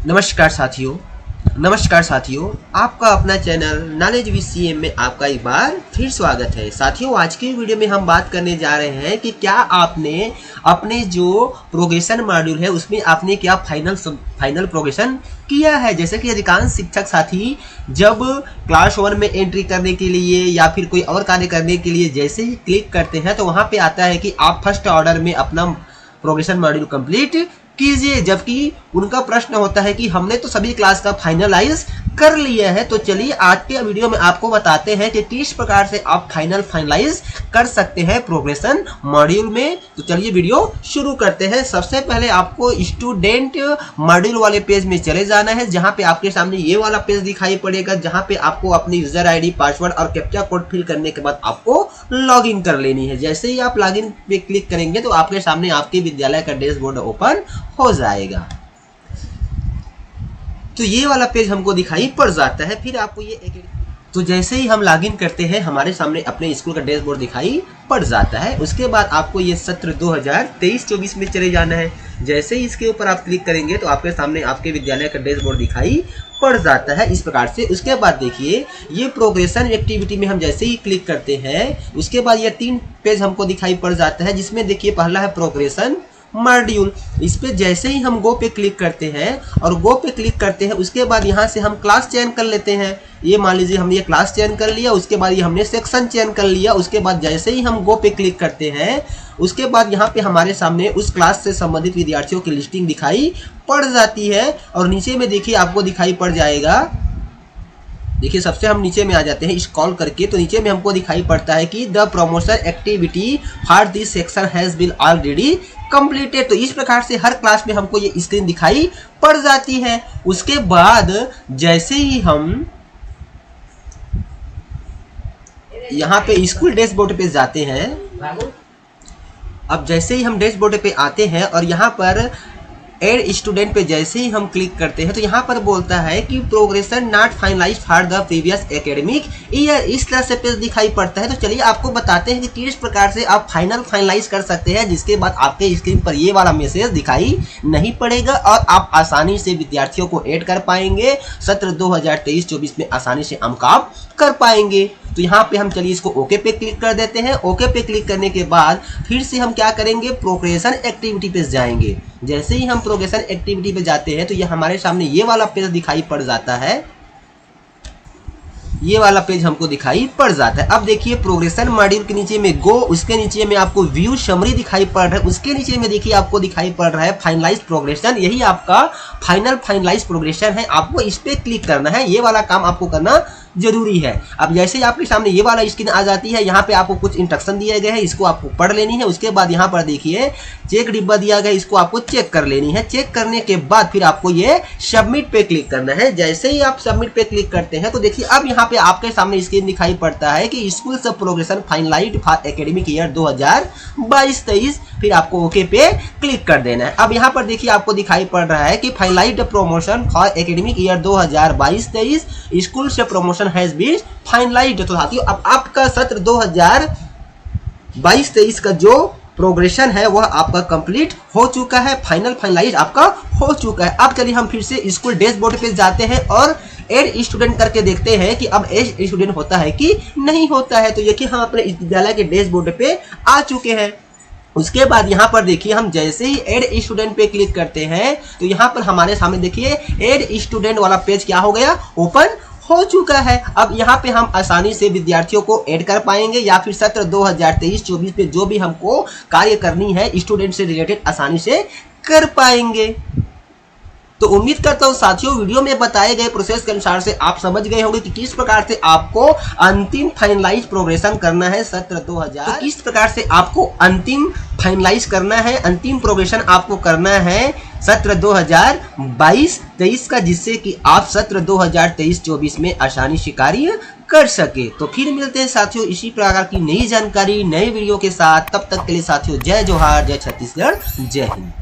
नमस्कार साथियों, आपका अपना चैनल नॉलेज विद सीएम में आपका एक बार फिर स्वागत है। साथियों, आज की वीडियो में हम बात करने जा रहे हैं कि क्या आपने अपने जो प्रोग्रेशन मॉड्यूल है उसमें आपने क्या फाइनल प्रोग्रेशन किया है। जैसे कि अधिकांश शिक्षक साथी जब क्लास 1 में एंट्री करने के लिए या फिर कोई और कार्य करने के लिए जैसे ही क्लिक करते हैं तो वहाँ पे आता है कि आप फर्स्ट ऑर्डर में अपना प्रोग्रेशन मॉड्यूल कंप्लीट कीजिए, जबकि उनका प्रश्न होता है कि हमने तो सभी क्लास का फाइनलाइज कर लिया है। तो चलिए आज के वीडियो में आपको बताते हैं कि किस प्रकार से आप फाइनलाइज कर सकते हैं प्रोग्रेशन मॉड्यूल में। तो चलिए वीडियो शुरू करते हैं। सबसे पहले आपको स्टूडेंट मॉड्यूल वाले पेज में चले जाना है, जहां पे आपके सामने ये वाला पेज दिखाई पड़ेगा, जहां पे आपको अपनी यूजर आईडी, पासवर्ड और कैप्चा कोड फिल करने के बाद आपको लॉगिन कर लेनी है। जैसे ही आप लॉगिन पे क्लिक करेंगे तो आपके सामने आपके विद्यालय का डैशबोर्ड ओपन हो जाएगा। तो ये वाला पेज हमको दिखाई पड़ जाता है। फिर आपको ये तो जैसे ही हम लॉगिन करते हैं हमारे सामने अपने स्कूल का डैशबोर्ड दिखाई पड़ जाता है। उसके बाद आपको ये सत्र 2023-24 में चले जाना है। जैसे ही इसके ऊपर आप क्लिक करेंगे तो आपके सामने आपके विद्यालय का डैशबोर्ड दिखाई पड़ जाता है इस प्रकार से। उसके बाद देखिए ये प्रोग्रेशन एक्टिविटी में हम जैसे ही क्लिक करते हैं उसके बाद ये 3 पेज हमको दिखाई पड़ जाता है, जिसमें देखिए पहला है प्रोग्रेशन मॉड्यूल। इस पे जैसे ही हम गो पे क्लिक करते हैं और गो पे क्लिक करते हैं उसके बाद यहाँ से हम क्लास चयन कर लेते हैं। ये मान लीजिए हमने ये क्लास चयन कर लिया, उसके बाद ये हमने सेक्शन चयन कर लिया। उसके बाद जैसे ही हम गो पे क्लिक करते हैं उसके बाद यहाँ पे हमारे सामने उस क्लास से संबंधित विद्यार्थियों की लिस्टिंग दिखाई पड़ जाती है। और नीचे में देखिए आपको दिखाई पड़ जाएगा, देखिए सबसे हम नीचे में आ जाते हैं स्क्रॉल करके, तो नीचे में हमको दिखाई पड़ता है कि the promotion activity for this section has been already completed. तो इस प्रकार से हर क्लास में हमको ये स्क्रीन दिखाई पड़ जाती है। उसके बाद जैसे ही हम यहाँ पे स्कूल डैशबोर्ड पे जाते हैं, अब जैसे ही हम डैशबोर्ड पे आते हैं और यहाँ पर एड स्टूडेंट पे जैसे ही हम क्लिक करते हैं तो यहाँ पर बोलता है कि progression not finalised for the previous academic year, इस तरह से पेज दिखाई पड़ता है। तो चलिए आपको बताते हैं कि किस प्रकार से आप फाइनलाइज कर सकते हैं, जिसके बाद आपके स्क्रीन पर ये वाला मैसेज दिखाई नहीं पड़ेगा और आप आसानी से विद्यार्थियों को ऐड कर पाएंगे। सत्र 2023-24 में आसानी से अंक कर पाएंगे। तो यहाँ पे हम चलिए इसको ओके पे क्लिक कर देते हैं। ओके पे क्लिक करने के बाद फिर से हम क्या करेंगे, प्रोग्रेशन एक्टिविटी पे जाएंगे। जैसे ही हम प्रोग्रेशन एक्टिविटी पे जाते हैं तो ये हमारे सामने ये वाला पेज दिखाई पड़ जाता है। ये वाला पेज हमको दिखाई पड़ जाता है। अब देखिए प्रोग्रेशन मॉड्यूल के नीचे में गो, उसके नीचे में आपको व्यू समरी दिखाई पड़ रहा है, उसके नीचे में देखिए आपको दिखाई पड़ रहा है फाइनलाइज प्रोग्रेशन। यही आपका फाइनलाइज प्रोग्रेशन है, आपको इस पे क्लिक करना है। ये वाला काम आपको करना जरूरी है। अब जैसे ही आपके सामने ये वाला स्क्रीन आ जाती है, यहाँ पे आपको कुछ इंस्ट्रक्शन दिए गए हैं, इसको आपको पढ़ लेनी है। उसके बाद यहाँ पर देखिए चेक डिब्बा दिया गया, इसको आपको चेक कर लेनी है। चेक करने के बाद फिर आपको ये सबमिट पे क्लिक करना है। जैसे ही आप सबमिट पे क्लिक करते हैं तो देखिए अब यहाँ पे आपके सामने स्क्रीन दिखाई पड़ता है कि स्कूल सब progression finalised for academic year 2022-23। फिर आपको ओके पे क्लिक कर देना है। अब यहाँ पर देखिए आपको दिखाई पड़ रहा है कि finalised promotion for academic year 2022-23 school से प्रमोशन हैज बीन फाइनलाइज्ड। तो साथियों अब आपका सत्र 2022-23 का जो प्रोग्रेशन है वह आपका कंप्लीट हो चुका है, फाइनलाइज आपका हो चुका है। अब चलिए हम फिर से स्कूल डैशबोर्ड पे जाते हैं और एड स्टूडेंट करके देखते हैं कि अब एड स्टूडेंट होता है कि नहीं होता है। तो ये कि हम अपने विद्यालय के डैशबोर्ड पे आ चुके हैं। उसके बाद यहाँ पर देखिए हम जैसे ही एड स्टूडेंट पे क्लिक करते हैं तो यहाँ पर हमारे सामने देखिए एड स्टूडेंट वाला पेज क्या हो गया, ओपन हो चुका है। अब यहाँ पे हम आसानी से विद्यार्थियों को ऐड कर पाएंगे या फिर सत्र 2023-24 पे जो भी हमको कार्य करनी है स्टूडेंट से रिलेटेड आसानी से कर पाएंगे। तो उम्मीद करता हूँ साथियों वीडियो में बताए गए प्रोसेस के अनुसार से आप समझ गए होंगे कि किस प्रकार से आपको अंतिम फाइनलाइज प्रोग्रेशन करना है सत्र 2000। तो किस प्रकार से आपको अंतिम फाइनलाइज करना है, अंतिम प्रोग्रेशन आपको करना है सत्र 2022-23 का, जिससे कि आप सत्र 2023-24 में आसानी से कार्य कर सके। तो फिर मिलते हैं साथियों इसी प्रकार की नई जानकारी नए वीडियो के साथ। तब तक के लिए साथियों जय जोहार, जय छत्तीसगढ़, जय हिंद।